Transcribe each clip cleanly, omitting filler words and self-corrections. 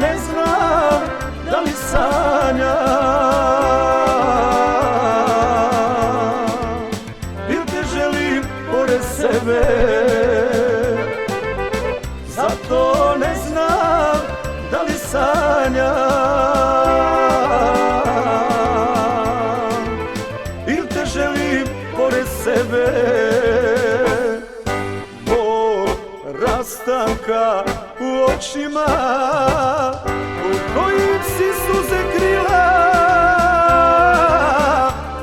ne znam da li sanjam ili te želim pored sebe. Zato ne znam da li sanjam ili te želim pored sebe. Bol rastanka u očima u kojim si suze krila.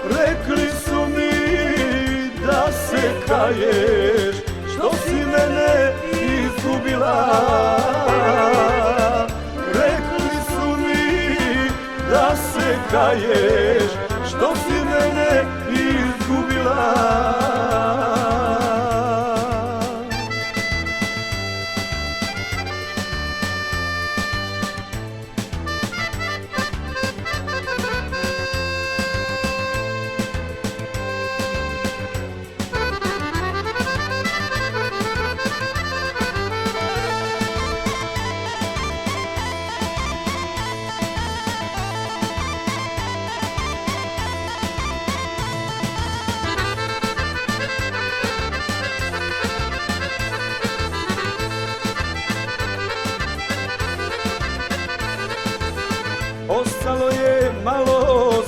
Rekli su mi da se kaješ što si mene izgubila. Rekli su mi da se kaješ što si mene izgubila. Ostalo je malo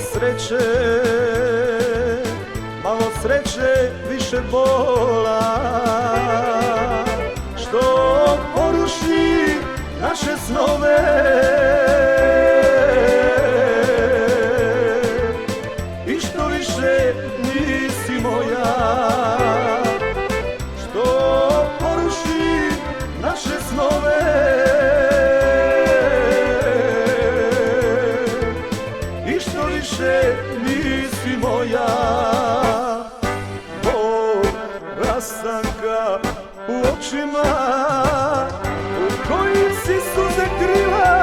sreće, više bola, što poruši naše snove. I što više nisi moja, što poruši naše snove. Više nisi moja. Bol rastanka u očima u kojim si suze krila.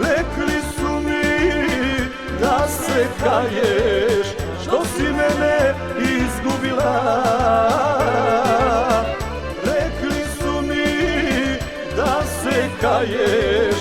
Rekli su mi da se kaješ što si mene izgubila. Rekli su mi da se kaješ